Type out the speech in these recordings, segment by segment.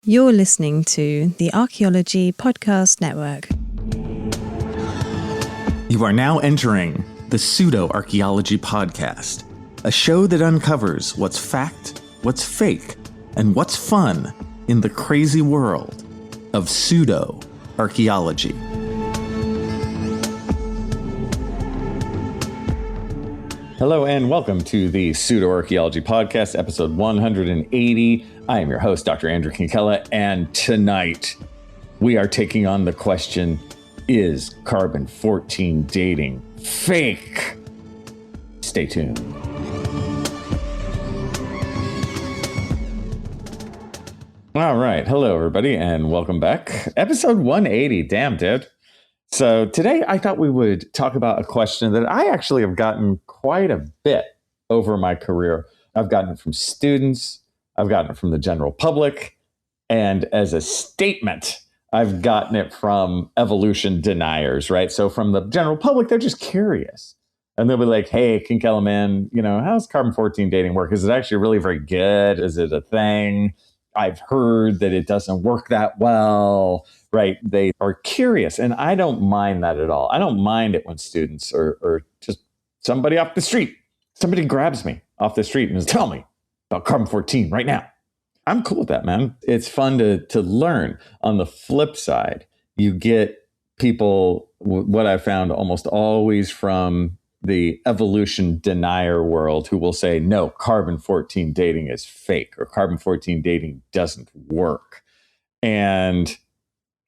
You're listening to the Archaeology Podcast Network. You are now entering the Pseudo-Archaeology Podcast, a show that uncovers what's fact, what's fake, and what's fun in the crazy world of pseudo-archaeology. Hello and welcome to the Pseudo-Archaeology Podcast, episode 180. I am your host, Dr. Andrew Kinkella, and tonight we are taking on the question, is carbon-14 dating fake? Stay tuned. All right. Hello, everybody, and welcome back. Episode 180. Damn, dude. So today I thought we would talk about a question that I actually have gotten quite a bit over my career. I've gotten it from students. I've gotten it from the general public. And as a statement, I've gotten it from evolution deniers, right? So from the general public, they're just curious. And they'll be like, hey, Kinkella, man, how's carbon-14 dating work? Is it actually really very good? Is it a thing? I've heard that it doesn't work that well, right? They are curious, and I don't mind that at all. I don't mind it when students or just somebody off the street, somebody grabs me off the street and says, tell me about carbon-14 right now. I'm cool with that, man. It's fun to learn. On the flip side, you get people, what I found almost always from the evolution denier world, who will say, no, carbon-14 dating is fake, or carbon-14 dating doesn't work. And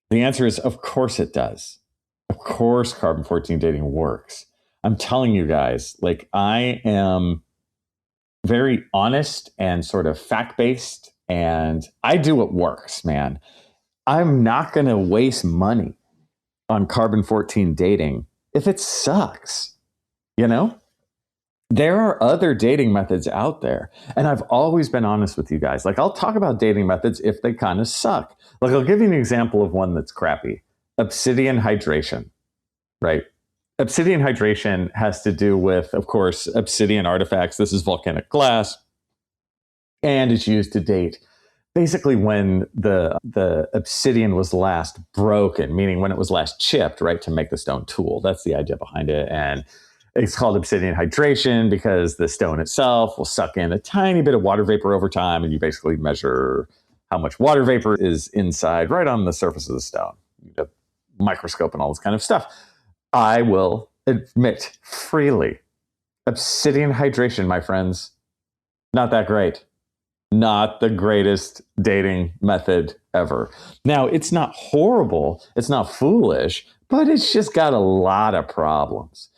the answer is, of course it does. Of course carbon-14 dating works. I'm telling you guys, like, I am very honest and sort of fact-based, and I do what works, man. I'm not going to waste money on carbon-14 dating if it sucks. There are other dating methods out there. And I've always been honest with you guys. Like, I'll talk about dating methods if they kind of suck. Like, I'll give you an example of one that's crappy. Obsidian hydration, right? Obsidian hydration has to do with, of course, obsidian artifacts. This is volcanic glass. And it's used to date basically when the obsidian was last broken, meaning when it was last chipped, right, to make the stone tool. That's the idea behind it. And it's called obsidian hydration because the stone itself will suck in a tiny bit of water vapor over time, and you basically measure how much water vapor is inside right on the surface of the stone. You have a microscope and all this kind of stuff. I will admit freely, obsidian hydration, my friends, not that great. Not the greatest dating method ever. Now, it's not horrible, it's not foolish, but it's just got a lot of problems.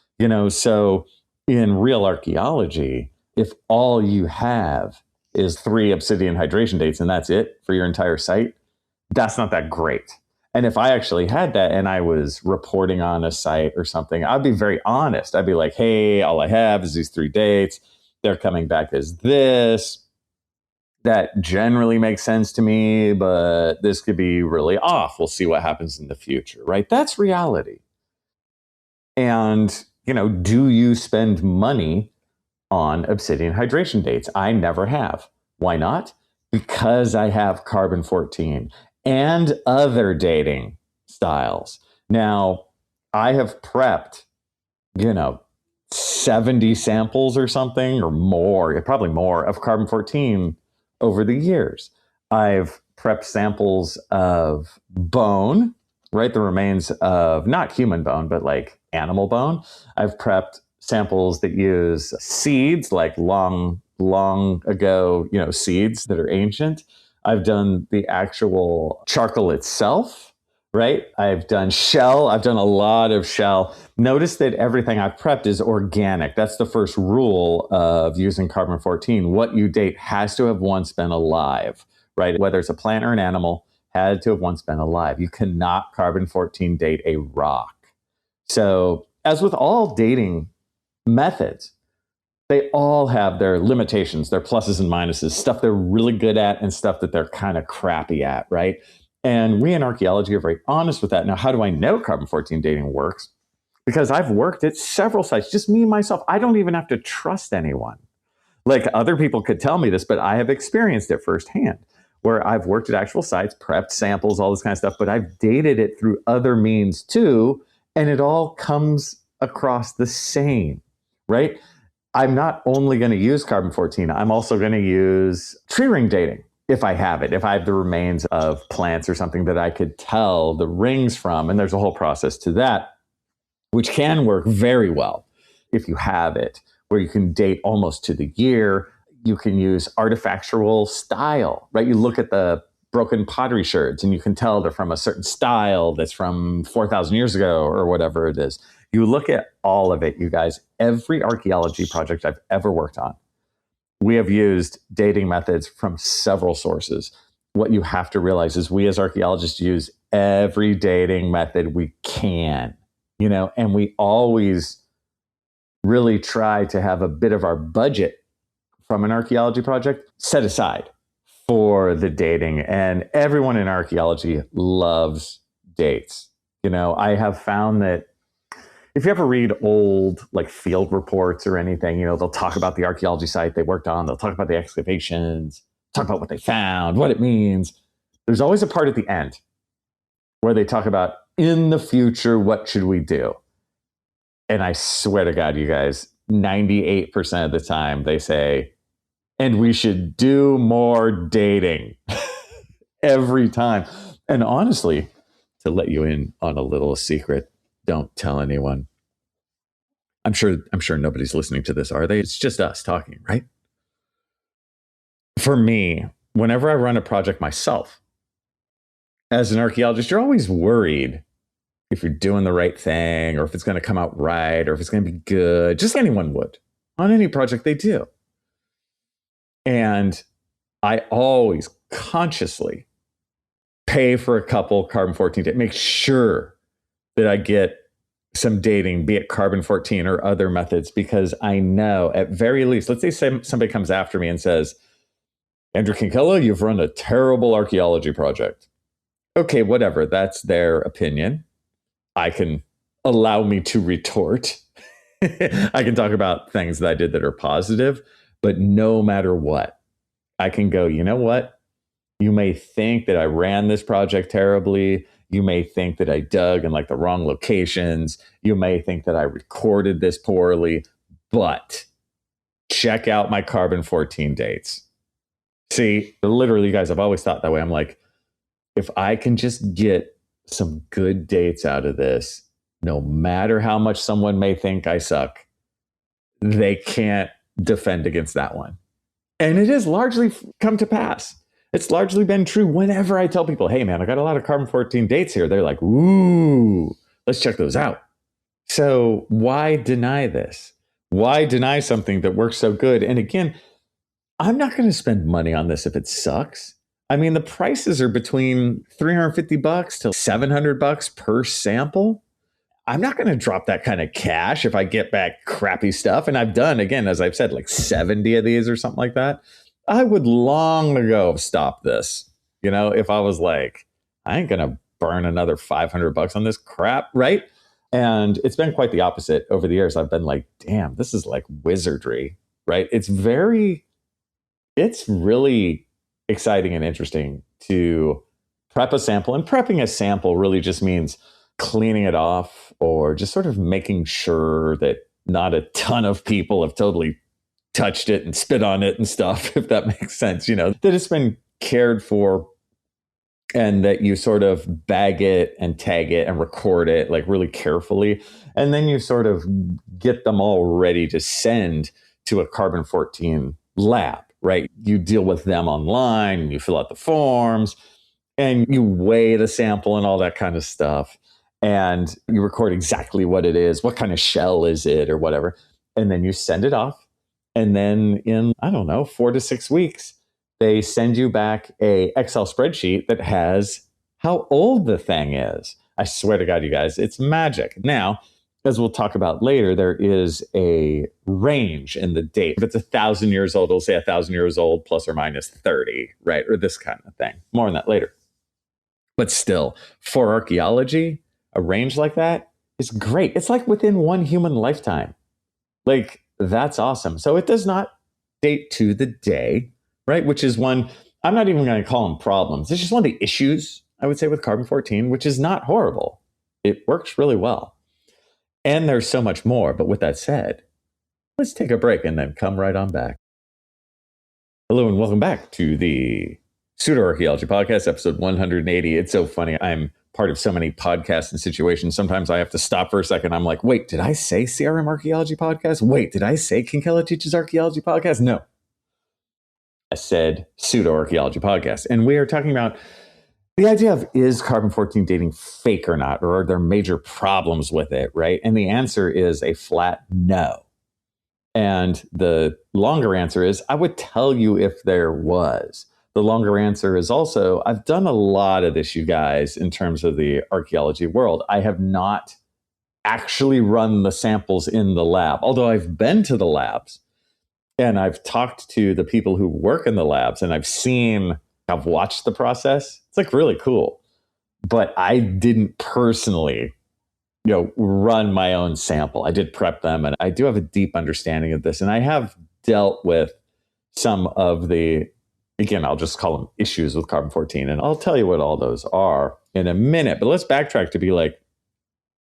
So in real archaeology, if all you have is 3 obsidian hydration dates and that's it for your entire site, that's not that great. And if I actually had that and I was reporting on a site or something, I'd be very honest. I'd be like, hey, all I have is these 3 dates. They're coming back as this. That generally makes sense to me, but this could be really off. We'll see what happens in the future, right? That's reality. And, do you spend money on obsidian hydration dates? I never have. Why not? Because I have carbon-14 and other dating styles. Now, I have prepped, 70 samples or something, or more, probably more, of carbon-14 over the years. I've prepped samples of bone, right? The remains of not human bone, but like animal bone. I've prepped samples that use seeds, like long ago, seeds that are ancient. I've done the actual charcoal itself, right? I've done shell. I've done a lot of shell. Notice that everything I've prepped is organic. That's the first rule of using carbon-14. What you date has to have once been alive, right? Whether it's a plant or an animal, had to have once been alive. You cannot carbon-14 date a rock. So as with all dating methods, they all have their limitations, their pluses and minuses, stuff they're really good at and stuff that they're kind of crappy at, right? And we in archaeology are very honest with that. Now, how do I know carbon-14 dating works? Because I've worked at several sites, just me and myself. I don't even have to trust anyone. Like, other people could tell me this, but I have experienced it firsthand. where I've worked at actual sites, prepped samples, all this kind of stuff, but I've dated it through other means too, and it all comes across the same, right? I'm not only going to use carbon-14, I'm also going to use tree ring dating if I have it, if I have the remains of plants or something that I could tell the rings from, and there's a whole process to that, which can work very well if you have it, where you can date almost to the year. You can use artifactual style, right? You look at the broken pottery sherds and you can tell they're from a certain style that's from 4,000 years ago or whatever it is. You look at all of it, you guys, every archaeology project I've ever worked on, we have used dating methods from several sources. What you have to realize is we as archaeologists use every dating method we can, and we always really try to have a bit of our budget from an archaeology project set aside for the dating. And everyone in archaeology loves dates. I have found that if you ever read old field reports or anything, they'll talk about the archaeology site they worked on. They'll talk about the excavations, talk about what they found, what it means. There's always a part at the end where they talk about, in the future, what should we do? And I swear to God, you guys, 98% of the time they say, and we should do more dating every time. And honestly, to let you in on a little secret, don't tell anyone. I'm sure nobody's listening to this, are they? It's just us talking, right? For me, whenever I run a project myself, as an archaeologist, you're always worried if you're doing the right thing or if it's going to come out right or if it's going to be good. Just anyone would on any project they do. And I always consciously pay for a couple carbon-14 to make sure that I get some dating, be it carbon-14 or other methods, because I know at very least, let's say somebody comes after me and says, Andrew Kinkella, you've run a terrible archaeology project. Okay, whatever, that's their opinion. I can allow me to retort. I can talk about things that I did that are positive, but no matter what, I can go, you know what? You may think that I ran this project terribly. You may think that I dug in the wrong locations. You may think that I recorded this poorly, but check out my carbon-14 dates. See, literally, guys, I've always thought that way. I'm like, if I can just get some good dates out of this, no matter how much someone may think I suck, they can't defend against that one. And it has largely come to pass. It's largely been true whenever I tell people, hey, man, I got a lot of carbon-14 dates here. They're like, ooh, let's check those out. So why deny this? Why deny something that works so good? And again, I'm not going to spend money on this if it sucks. I mean, the prices are between $350 to $700 per sample. I'm not going to drop that kind of cash if I get back crappy stuff. And I've done, again, as I've said, 70 of these or something like that. I would long ago have stopped this. If I was like, I ain't going to burn another $500 on this crap, right? And it's been quite the opposite over the years. I've been like, damn, this is like wizardry, right? It's really exciting and interesting to prep a sample. And prepping a sample really just means cleaning it off or just sort of making sure that not a ton of people have totally touched it and spit on it and stuff, if that makes sense, that it's been cared for and that you sort of bag it and tag it and record it really carefully. And then you sort of get them all ready to send to a carbon-14 lab, right? You deal with them online and you fill out the forms and you weigh the sample and all that kind of stuff. And you record exactly what it is, what kind of shell is it or whatever. And then you send it off. And then in, 4 to 6 weeks, they send you back a Excel spreadsheet that has how old the thing is. I swear to God, you guys, it's magic. Now, as we'll talk about later, there is a range in the date. If it's 1,000 years old, it'll say 1,000 years old plus or minus 30, right? Or this kind of thing. More on that later. But still, for archaeology, a range like that is great. It's like within one human lifetime. That's awesome. So it does not date to the day, right? Which is one I'm not even going to call them problems. It's just one of the issues, I would say, with carbon-14, which is not horrible. It works really well. And there's so much more. But with that said, let's take a break and then come right on back. Hello and welcome back to the Pseudo-Archaeology Podcast, episode 180. It's so funny. I'm part of so many podcasts and situations. Sometimes I have to stop for a second. I'm like, wait, did I say CRM Archaeology Podcast? Wait, did I say Kinkella Teaches Archaeology Podcast? No. I said Pseudo-Archaeology Podcast. And we are talking about the idea of, is carbon-14 dating fake or not? Or are there major problems with it, right? And the answer is a flat no. And the longer answer is, I would tell you if there was. The longer answer is also, I've done a lot of this, you guys, in terms of the archaeology world. I have not actually run the samples in the lab, although I've been to the labs and I've talked to the people who work in the labs and I've watched the process. It's like really cool. But I didn't personally run my own sample. I did prep them, and I do have a deep understanding of this. And I have dealt with some of the, again, I'll just call them issues with carbon-14. And I'll tell you what all those are in a minute. But let's backtrack to be like,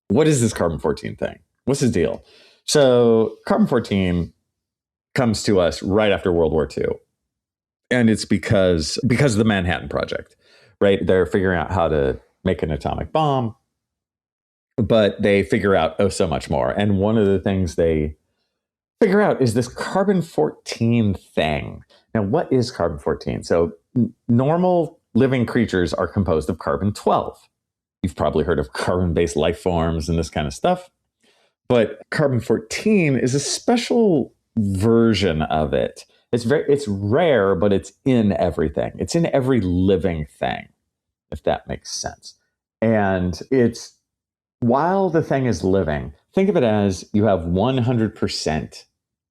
what is this carbon-14 thing? What's the deal? So carbon-14 comes to us right after World War II. And it's because of the Manhattan Project, right? They're figuring out how to make an atomic bomb. But they figure out, so much more. And one of the things they figure out is this carbon-14 thing. Now, what is carbon-14? So normal living creatures are composed of carbon-12. You've probably heard of carbon-based life forms and this kind of stuff. But carbon-14 is a special version of it. It's rare, but it's in everything. It's in every living thing, if that makes sense. And while the thing is living, think of it as you have 100%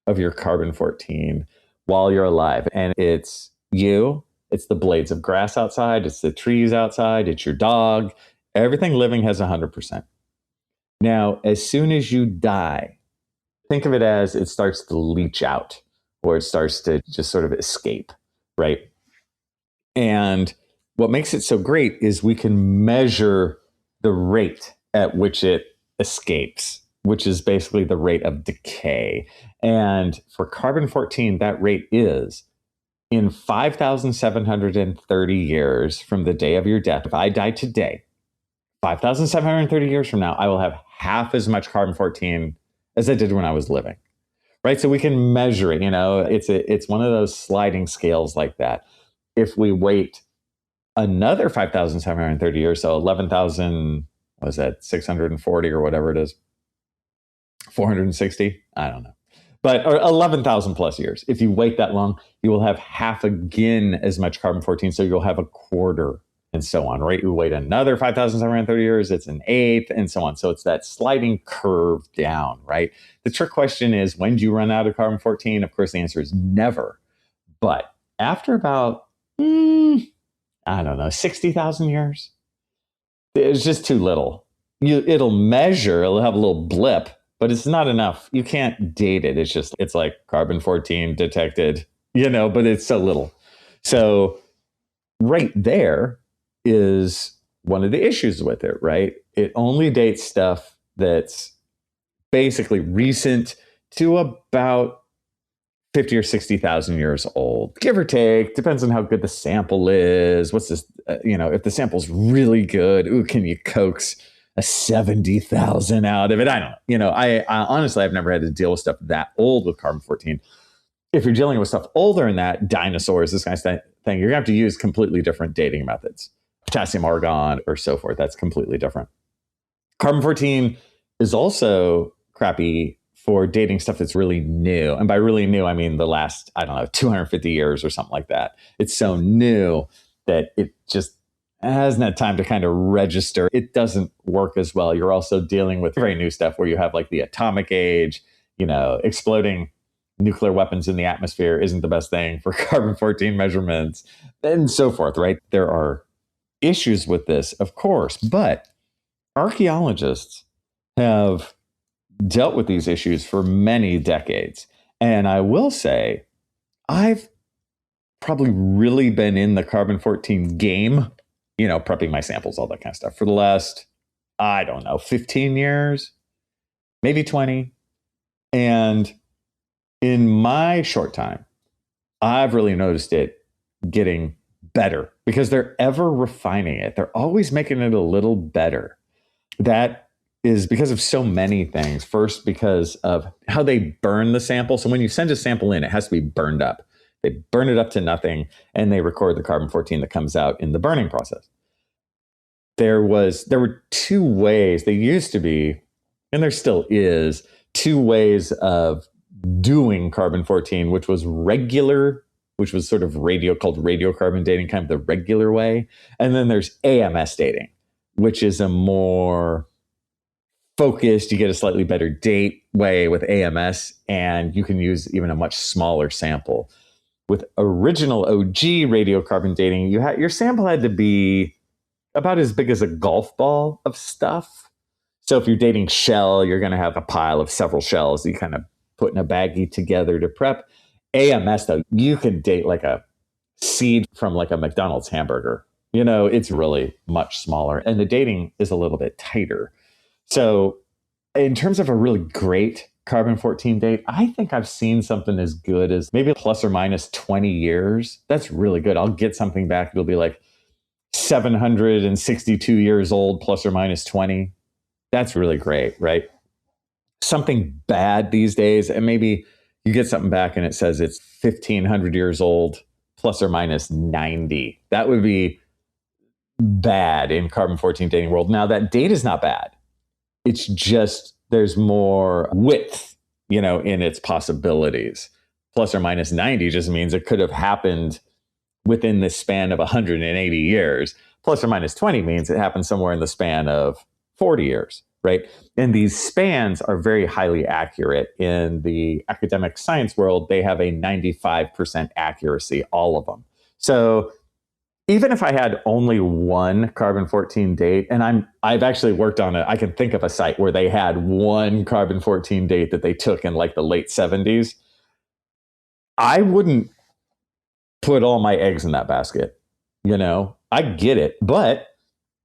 of your carbon-14 while you're alive. And it's you, it's the blades of grass outside, it's the trees outside, it's your dog. Everything living has 100%. Now, as soon as you die, think of it as it starts to leach out, or it starts to just sort of escape, right? And what makes it so great is we can measure the rate at which it escapes, which is basically the rate of decay. And for carbon-14, that rate is in 5,730 years from the day of your death. If I die today, 5,730 years from now, I will have half as much carbon-14 as I did when I was living, right? So we can measure it, it's one of those sliding scales like that. If we wait another 5,730 years, so 11,000, was that 640 or whatever it is? 460? I don't know. But or 11,000 plus years. If you wait that long, you will have half again as much carbon-14. So you'll have a quarter and so on, right? You wait another 5,730 years, it's an eighth and so on. So it's that sliding curve down, right? The trick question is, when do you run out of carbon-14? Of course, the answer is never. But after about, I don't know, 60,000 years, it's just too little. It'll measure, it'll have a little blip, but it's not enough. You can't date it. It's like carbon-14 detected, but it's so little. So right there is one of the issues with it, right? It only dates stuff that's basically recent to about 50 or 60,000 years old, give or take. Depends on how good the sample is. What's this? If the sample's really good, can you coax a 70,000 out of it? I don't know. I honestly, I've never had to deal with stuff that old with carbon-14. If you're dealing with stuff older than that, dinosaurs, this kind of thing, you're going to have to use completely different dating methods. Potassium argon or so forth, that's completely different. Carbon-14 is also crappy for dating stuff that's really new. And by really new, I mean the last, 250 years or something like that. It's so new that it just hasn't had time to kind of register. It doesn't work as well. You're also dealing with very new stuff where you have like the atomic age, exploding nuclear weapons in the atmosphere isn't the best thing for carbon-14 measurements and so forth, right? There are issues with this, of course, but archaeologists have dealt with these issues for many decades. And I will say, I've probably really been in the carbon-14 game, prepping my samples, all that kind of stuff, for the last, I don't know, 15 years, maybe 20. And in my short time, I've really noticed it getting better because they're ever refining it. They're always making it a little better. That is because of so many things. First, because of how they burn the sample. So when you send a sample in, it has to be burned up. They burn it up to nothing, and they record the carbon-14 that comes out in the burning process. There were two ways. There used to be, and there still is, two ways of doing carbon-14, which was regular, which was sort of called radiocarbon dating, kind of the regular way. And then there's AMS dating, which is a more focused, you get a slightly better date way with AMS, and you can use even a much smaller sample. With original OG radiocarbon dating, your sample had to be about as big as a golf ball of stuff. So if you're dating shell, you're going to have a pile of several shells that you kind of put in a baggie together to prep. AMS, though, you can date like a seed from like a McDonald's hamburger. It's really much smaller, and the dating is a little bit tighter. So in terms of a really great carbon-14 date, I think I've seen something as good as maybe plus or minus 20 years. That's really good. I'll get something back. It'll be like 762 years old, plus or minus 20. That's really great, right? Something bad these days, and maybe you get something back and it says it's 1,500 years old, plus or minus 90. That would be bad in carbon-14 dating world. Now, that date is not bad. It's just there's more width, in its possibilities. Plus or minus 90 just means it could have happened within the span of 180 years. Plus or minus 20 means it happened somewhere in the span of 40 years, right? And these spans are very highly accurate. In the academic science world, they have a 95% accuracy, all of them. So even if I had only one carbon-14 date, and I've actually worked on it, I can think of a site where they had one carbon-14 date that they took in like the late 70s. I wouldn't put all my eggs in that basket. I get it. But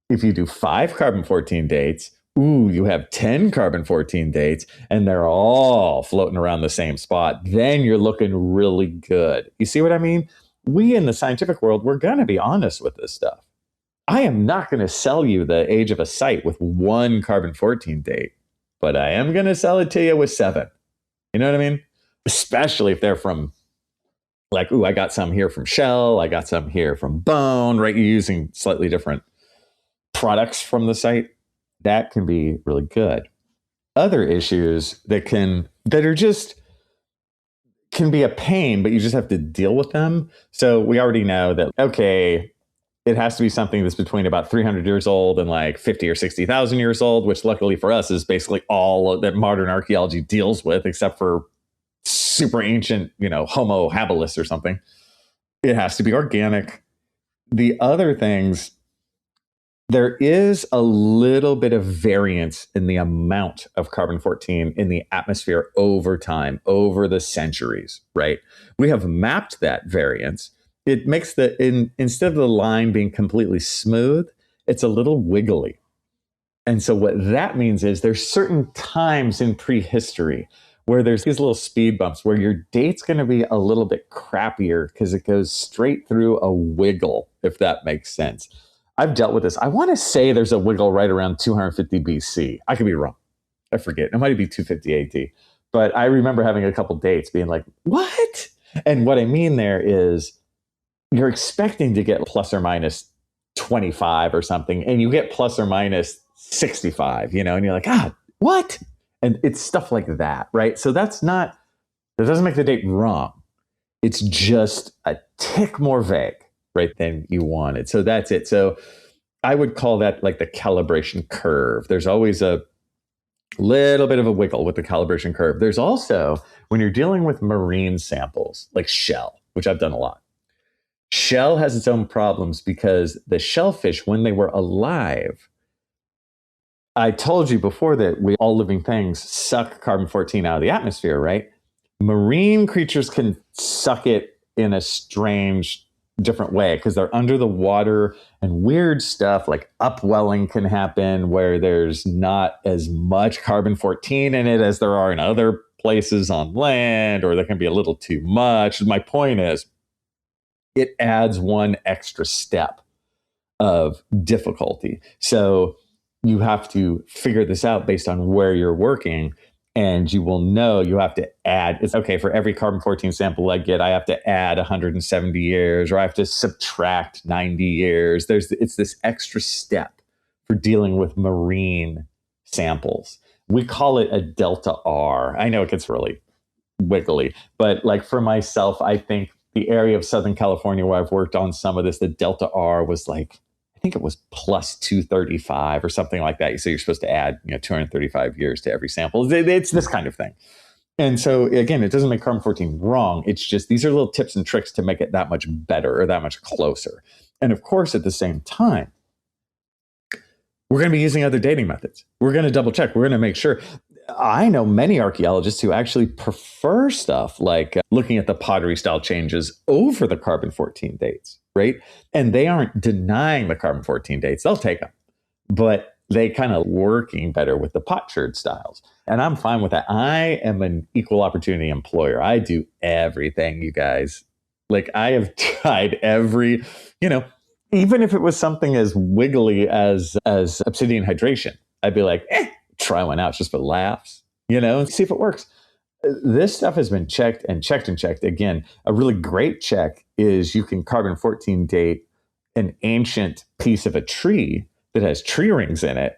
if you do 5 carbon-14 dates, you have 10 carbon-14 dates, and they're all floating around the same spot, then you're looking really good. You see what I mean? We in the scientific world, we're going to be honest with this stuff. I am not going to sell you the age of a site with one carbon-14 date, but I am going to sell it to you with 7. You know what I mean? Especially if they're from like, I got some here from shell, I got some here from bone, right? You're using slightly different products from the site. That can be really good. Other issues that are just can be a pain, but you just have to deal with them. So we already know that, okay, it has to be something that's between about 300 years old and like 50 or 60,000 years old, which luckily for us is basically all that modern archaeology deals with, except for super ancient, Homo habilis or something. It has to be organic. The other things, there is a little bit of variance in the amount of carbon-14 in the atmosphere over time, over the centuries, right? We have mapped that variance. It makes instead of the line being completely smooth, it's a little wiggly. And so what that means is there's certain times in prehistory where there's these little speed bumps where your date's going to be a little bit crappier because it goes straight through a wiggle, if that makes sense. I've dealt with this. I want to say there's a wiggle right around 250 BC. I could be wrong. I forget. It might be 250 AD. But I remember having a couple dates being like, what? And what I mean there is you're expecting to get plus or minus 25 or something, and you get plus or minus 65, and you're like, what? And it's stuff like that, right? So that doesn't make the date wrong. It's just a tick more vague, right, than you wanted. So that's it. So I would call that like the calibration curve. There's always a little bit of a wiggle with the calibration curve. There's also, when you're dealing with marine samples, like shell, which I've done a lot, shell has its own problems because the shellfish, when they were alive, I told you before that all living things suck carbon-14 out of the atmosphere, right? Marine creatures can suck it in a strange, different way because they're under the water and weird stuff like upwelling can happen where there's not as much carbon-14 in it as there are in other places on land, or there can be a little too much. My point is, it adds one extra step of difficulty. So you have to figure this out based on where you're working, and you will know you have to add, it's okay, for every carbon-14 sample I get, I have to add 170 years, or I have to subtract 90 years. It's this extra step for dealing with marine samples. We call it a delta R. I know it gets really wiggly, but like for myself, I think the area of Southern California where I've worked on some of this, the delta R was like, I think it was plus 235 or something like that. So you're supposed to add 235 years to every sample. It's this kind of thing. And so again, it doesn't make carbon-14 wrong. It's just these are little tips and tricks to make it that much better or that much closer. And of course, at the same time, we're going to be using other dating methods. We're going to double check. We're going to make sure. I know many archaeologists who actually prefer stuff like looking at the pottery style changes over the carbon-14 dates, right? And they aren't denying the carbon-14 dates. They'll take them, but they kind of working better with the potsherd styles. And I'm fine with that. I am an equal opportunity employer. I do everything, you guys. Like I have tried every, even if it was something as wiggly as obsidian hydration, I'd be like, try one out just for laughs, and see if it works. This stuff has been checked and checked and checked. Again, a really great check is you can carbon-14 date an ancient piece of a tree that has tree rings in it,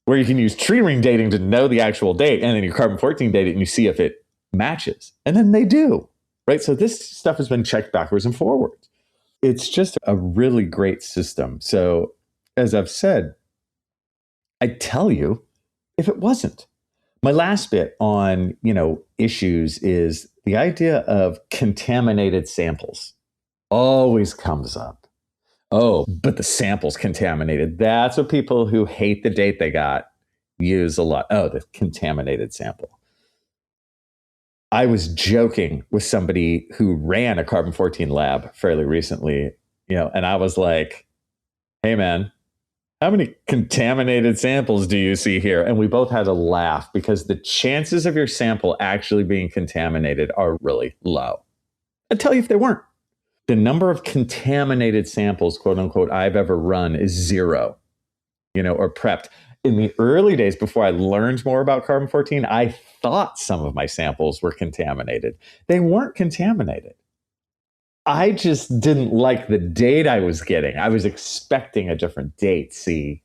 where you can use tree ring dating to know the actual date, and then you carbon-14 date it and you see if it matches. And then they do, right? So this stuff has been checked backwards and forwards. It's just a really great system. So as I've said, I tell you, if it wasn't. My last bit on, issues is the idea of contaminated samples always comes up. Oh, but the sample's contaminated. That's what people who hate the date they got use a lot. Oh, the contaminated sample. I was joking with somebody who ran a carbon-14 lab fairly recently, and I was like, hey, man, how many contaminated samples do you see here? And we both had a laugh because the chances of your sample actually being contaminated are really low. I'd tell you if they weren't. The number of contaminated samples, quote unquote, I've ever run is 0, or prepped. In the early days, before I learned more about carbon-14, I thought some of my samples were contaminated. They weren't contaminated. I just didn't like the date I was getting. I was expecting a different date, see?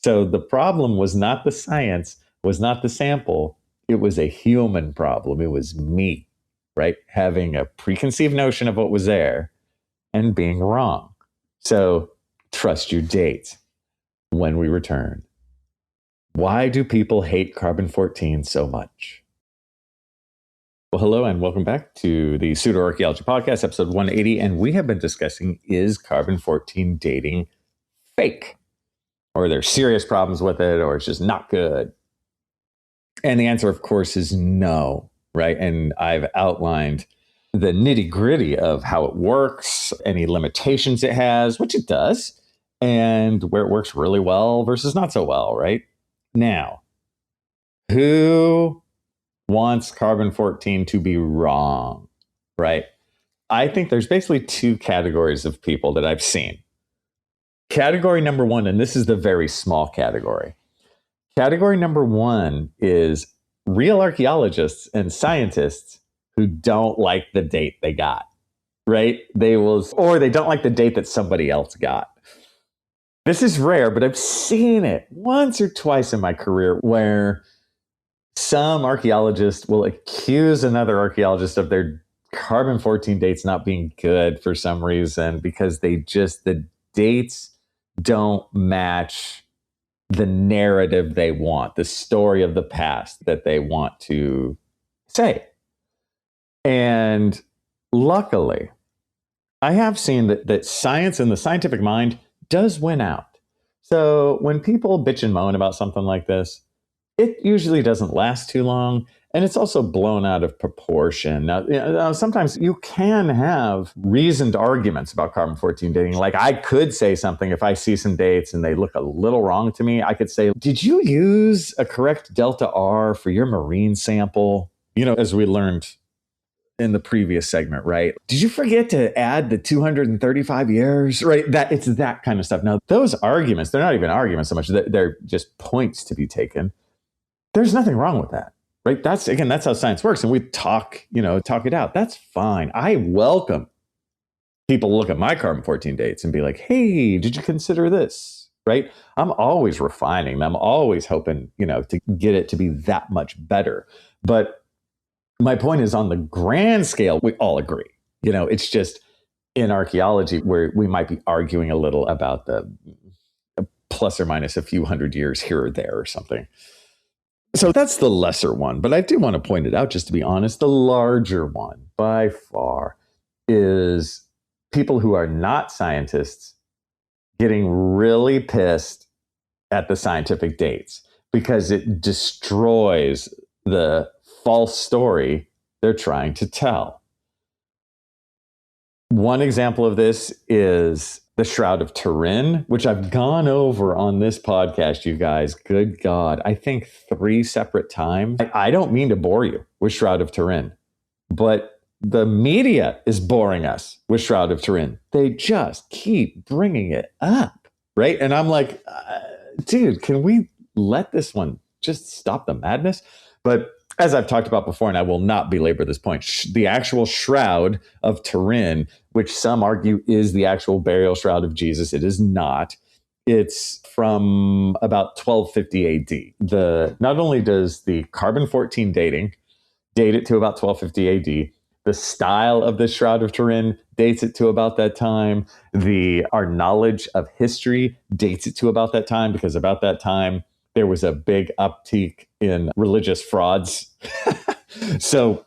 So the problem was not the science, was not the sample. It was a human problem. It was me, right? Having a preconceived notion of what was there and being wrong. So trust your dates. When we return, why do people hate carbon-14 so much? Well, hello and welcome back to the Pseudo-Archaeology Podcast, episode 180. And we have been discussing, is carbon-14 dating fake? Or are there serious problems with it, or it's just not good? And the answer, of course, is no, right? And I've outlined the nitty-gritty of how it works, any limitations it has, which it does, and where it works really well versus not so well, right? Now, who wants carbon-14 to be wrong, right? I think there's basically 2 categories of people that I've seen. Category number 1, and this is the very small category. Category number 1 is real archaeologists and scientists who don't like the date they got, right? Or they don't like the date that somebody else got. This is rare, but I've seen it once or twice in my career where some archaeologist will accuse another archaeologist of their carbon-14 dates not being good for some reason because the dates don't match the narrative they want, the story of the past that they want to say. And luckily, I have seen that science and the scientific mind does win out. So when people bitch and moan about something like this, it usually doesn't last too long. And it's also blown out of proportion. Now, sometimes you can have reasoned arguments about carbon-14 dating. Like I could say something if I see some dates and they look a little wrong to me. I could say, did you use a correct delta R for your marine sample? As we learned in the previous segment, right? Did you forget to add the 235 years, right? It's that kind of stuff. Now, those arguments, they're not even arguments so much. They're just points to be taken. There's nothing wrong with that, right? That's how science works. And we talk it out. That's fine. I welcome people look at my carbon-14 dates and be like, hey, did you consider this, right? I'm always refining them. I'm always hoping, to get it to be that much better. But my point is, on the grand scale, we all agree. It's just in archaeology where we might be arguing a little about the plus or minus a few hundred years here or there or something. So that's the lesser one. But I do want to point it out, just to be honest. The larger one, by far, is people who are not scientists getting really pissed at the scientific dates because it destroys the false story they're trying to tell. One example of this is the Shroud of Turin, which I've gone over on this podcast, you guys. Good God. I think 3 separate times. I don't mean to bore you with Shroud of Turin, but the media is boring us with Shroud of Turin. They just keep bringing it up, right? And I'm like, dude, can we let this one just stop the madness? But as I've talked about before, and I will not belabor this point, the actual Shroud of Turin, which some argue is the actual burial shroud of Jesus, it is not. It's from about 1250 AD. Not only does the carbon-14 dating date it to about 1250 AD, the style of the Shroud of Turin dates it to about that time. Our knowledge of history dates it to about that time, because about that time, there was a big uptick in religious frauds. So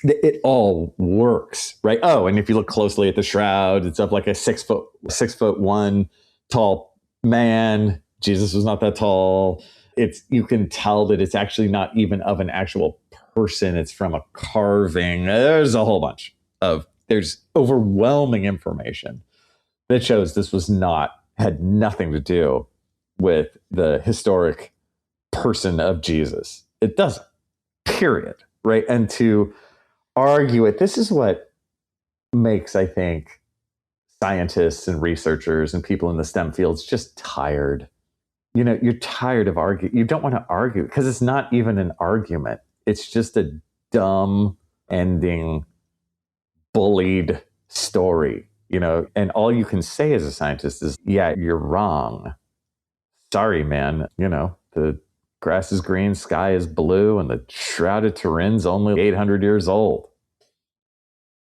it all works, right? Oh, and if you look closely at the shroud, it's of like a 6'1" tall man. Jesus was not that tall. You can tell that it's actually not even of an actual person. It's from a carving. There's a whole bunch there's overwhelming information that shows this had nothing to do with the historic person of Jesus. It doesn't, period, right? And to argue it, this is what makes, I think, scientists and researchers and people in the STEM fields just tired. You're tired of arguing. You don't want to argue because it's not even an argument. It's just a dumb ending, bullied story, and all you can say as a scientist is, yeah, you're wrong. Sorry, man. The grass is green, sky is blue, and the Shroud of Turin's only 800 years old.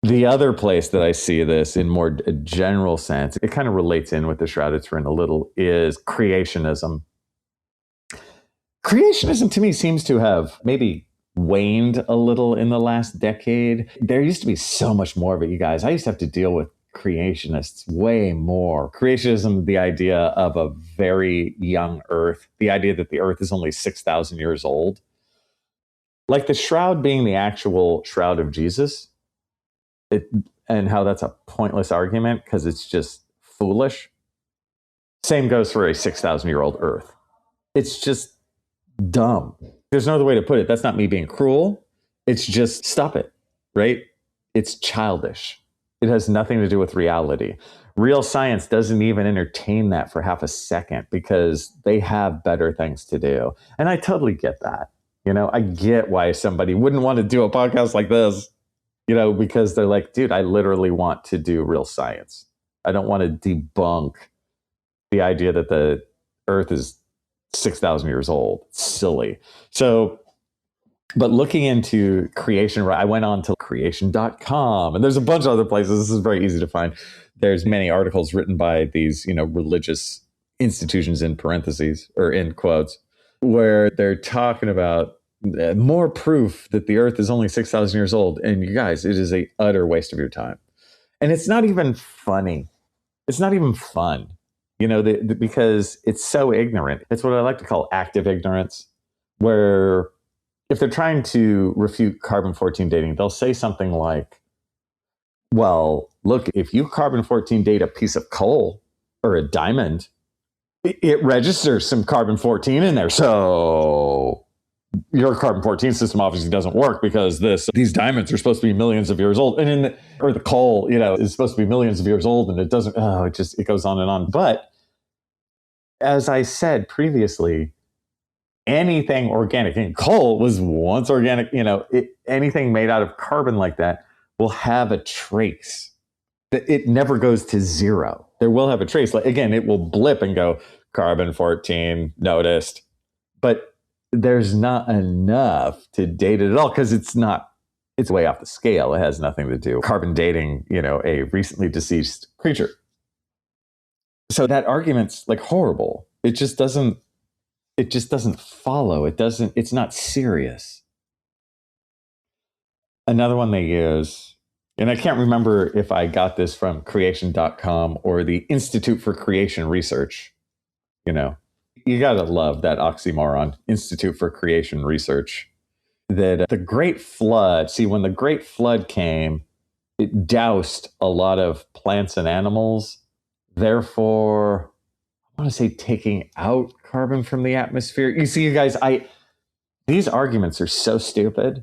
The other place that I see this in more a general sense, it kind of relates in with the Shroud of Turin a little, is creationism. Creationism to me seems to have maybe waned a little in the last decade. There used to be so much more of it, you guys. I used to have to deal with creationists way more. Creationism, the idea of a very young Earth, the idea that the Earth is only 6,000 years old. Like the shroud being the actual shroud of Jesus, and how that's a pointless argument because it's just foolish. Same goes for a 6,000-year-old Earth. It's just dumb. There's no other way to put it. That's not me being cruel. It's just stop it, right? It's childish. It has nothing to do with reality. Real science doesn't even entertain that for half a second because they have better things to do. And I totally get that. I get why somebody wouldn't want to do a podcast like this, because they're like, dude, I literally want to do real science. I don't want to debunk the idea that the Earth is 6,000 years old. It's silly. So, but looking into creation, I went on to creation.com, and there's a bunch of other places. This is very easy to find. There's many articles written by these, religious institutions in parentheses or in quotes, where they're talking about more proof that the Earth is only 6,000 years old. And you guys, it is a utter waste of your time. And it's not even funny. It's not even fun, because it's so ignorant. It's what I like to call active ignorance. where if they're trying to refute carbon-14 dating, they'll say something like, well, look, if you carbon-14 date a piece of coal or a diamond, it registers some carbon-14 in there. So your carbon-14 system obviously doesn't work because these diamonds are supposed to be millions of years old. And or the coal, is supposed to be millions of years old, and it doesn't, it goes on and on. But as I said previously, anything organic, and coal was once organic, anything made out of carbon like that will have a trace. It never goes to zero. There will have a trace. Like, again, it will blip and go carbon-14 noticed, but there's not enough to date it at all because it's way off the scale. It has nothing to do carbon dating, a recently deceased creature. So that argument's like horrible. It just doesn't follow. It's not serious. Another one they use, and I can't remember if I got this from creation.com or the Institute for Creation Research. You got to love that oxymoron, Institute for Creation Research. That the Great Flood, when the Great Flood came, it doused a lot of plants and animals, therefore, I want to say taking out carbon from the atmosphere. You see, you guys, these arguments are so stupid.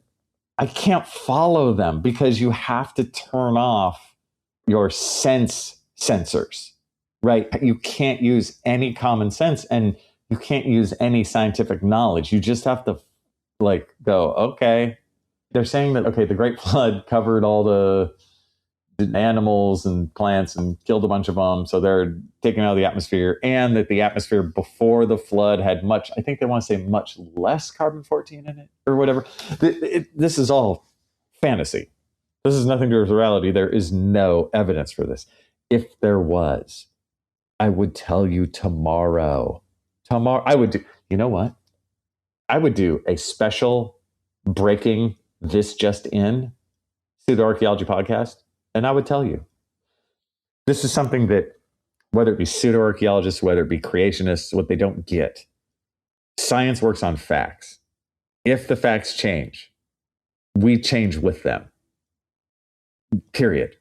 I can't follow them because you have to turn off your sensors, right? You can't use any common sense and you can't use any scientific knowledge. You just have to go, okay. They're saying that, okay, the Great Flood covered all the animals and plants and killed a bunch of them. So they're taken out of the atmosphere, and that the atmosphere before the flood had much, I think they want to say much less carbon-14 in it or whatever. This is all fantasy. This has nothing to do with reality. There is no evidence for this. If there was, I would tell you tomorrow. I would do, you know what? I would do a special breaking this just in pseudo-archaeology podcast, and I would tell you. This is something that, whether it be pseudo-archaeologists, whether it be creationists, what they don't get. Science works on facts. If the facts change, we change with them. Period.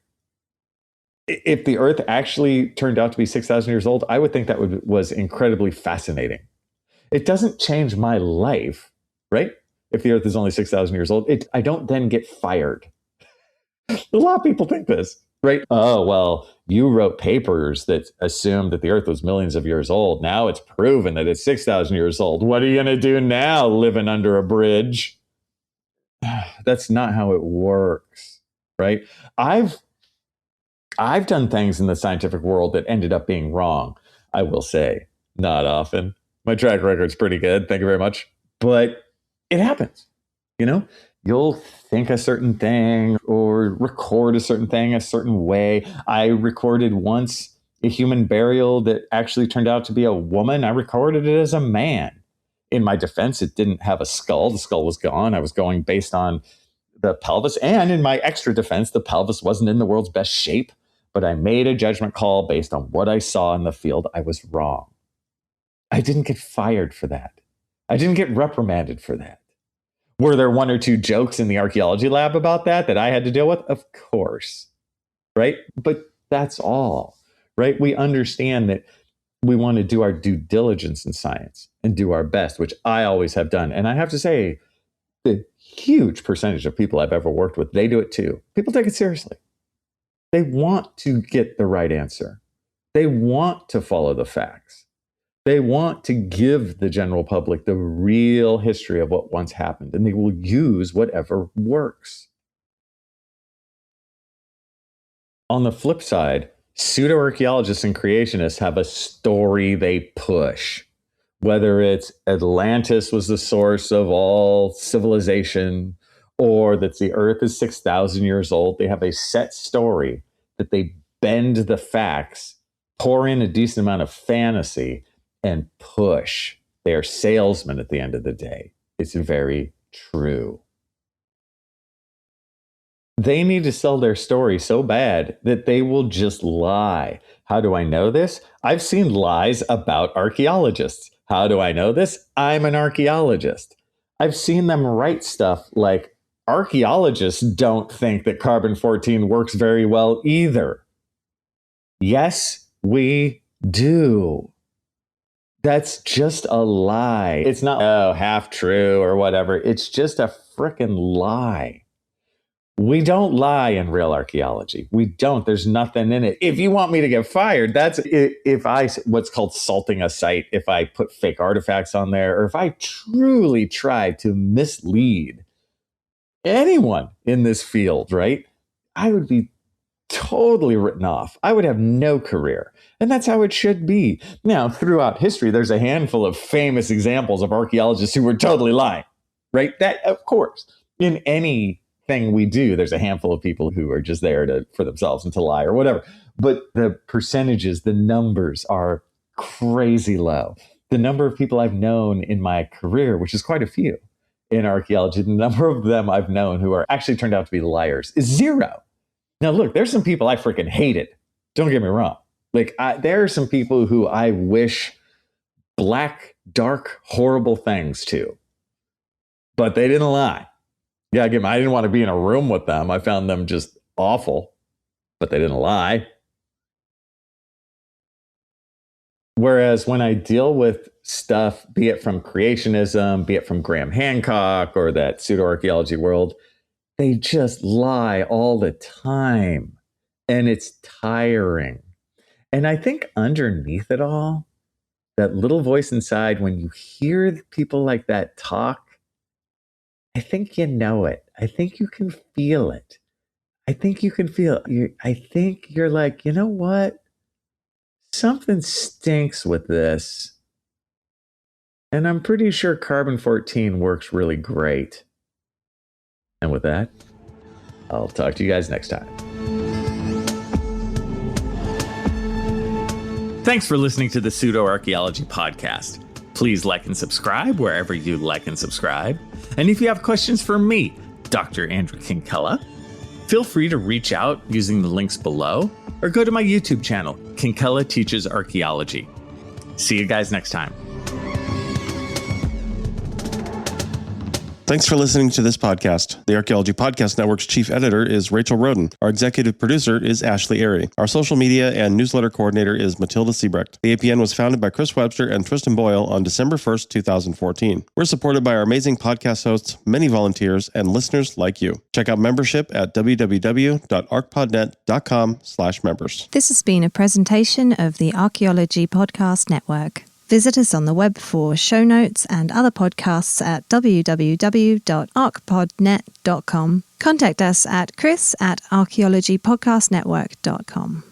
If the Earth actually turned out to be 6,000 years old, I would think that was incredibly fascinating. It doesn't change my life, right? If the Earth is only 6,000 years old, I don't then get fired. A lot of people think this, right? Oh, well, you wrote papers that assumed that the Earth was millions of years old. Now it's proven that it's 6,000 years old. What are you going to do now, living under a bridge? That's not how it works, right? I've done things in the scientific world that ended up being wrong. I will say, not often. My track record's pretty good. Thank you very much. But it happens, You'll think a certain thing or record a certain thing a certain way. I recorded once a human burial that actually turned out to be a woman. I recorded it as a man. In my defense, it didn't have a skull. The skull was gone. I was going based on the pelvis. And in my extra defense, the pelvis wasn't in the world's best shape. But I made a judgment call based on what I saw in the field. I was wrong. I didn't get fired for that. I didn't get reprimanded for that. Were there one or two jokes in the archaeology lab about that I had to deal with? Of course, right? But that's all, right? We understand that we want to do our due diligence in science and do our best, which I always have done. And I have to say, the huge percentage of people I've ever worked with, they do it too. People take it seriously. They want to get the right answer. They want to follow the facts. They want to give the general public the real history of what once happened, and they will use whatever works. On the flip side, pseudo-archaeologists and creationists have a story they push. Whether it's Atlantis was the source of all civilization, or that the Earth is 6,000 years old, they have a set story that they bend the facts, pour in a decent amount of fantasy, and push. They are salesmen at the end of the day. It's very true. They need to sell their story so bad that they will just lie. How do I know this? I've seen lies about archaeologists. How do I know this? I'm an archaeologist. I've seen them write stuff like archaeologists don't think that carbon-14 works very well either. Yes, we do. That's just a lie. It's not, half true or whatever. It's just a frickin' lie. We don't lie in real archaeology. We don't. There's nothing in it. If you want me to get fired, that's if I, what's called salting a site, if I put fake artifacts on there, or if I truly try to mislead anyone in this field, right? I would be totally written off. I would have no career. And that's how it should be. Now, throughout history, there's a handful of famous examples of archaeologists who were totally lying, right? That, of course, in any thing we do, there's a handful of people who are just there for themselves and to lie or whatever. But the percentages, the numbers are crazy low. The number of people I've known in my career, which is quite a few in archaeology, the number of them I've known who are actually turned out to be liars is zero. Now, look, there's some people I freaking hated. Don't get me wrong. Like, there are some people who I wish black, dark, horrible things to, but they didn't lie. Yeah, again, I didn't want to be in a room with them. I found them just awful, but they didn't lie. Whereas when I deal with stuff, be it from creationism, be it from Graham Hancock or that pseudo-archaeology world, they just lie all the time. And it's tiring. And I think underneath it all, that little voice inside, when you hear people like that talk, I think you know it. I think you can feel it. I think you can feel it. I think you're like, you know what? Something stinks with this. And I'm pretty sure carbon-14 works really great. And with that, I'll talk to you guys next time. Thanks for listening to the Pseudo-Archaeology Podcast. Please like and subscribe wherever you like and subscribe. And if you have questions for me, Dr. Andrew Kinkella, feel free to reach out using the links below or go to my YouTube channel, Kinkella Teaches Archaeology. See you guys next time. Thanks for listening to this podcast. The Archaeology Podcast Network's chief editor is Rachel Roden. Our executive producer is Ashley Airy. Our social media and newsletter coordinator is Matilda Siebrecht. The APN was founded by Chris Webster and Tristan Boyle on December 1st, 2014. We're supported by our amazing podcast hosts, many volunteers, and listeners like you. Check out membership at www.archpodnet.com/members. This has been a presentation of the Archaeology Podcast Network. Visit us on the web for show notes and other podcasts at www.archpodnet.com. Contact us at chris@archaeologypodcastnetwork.com.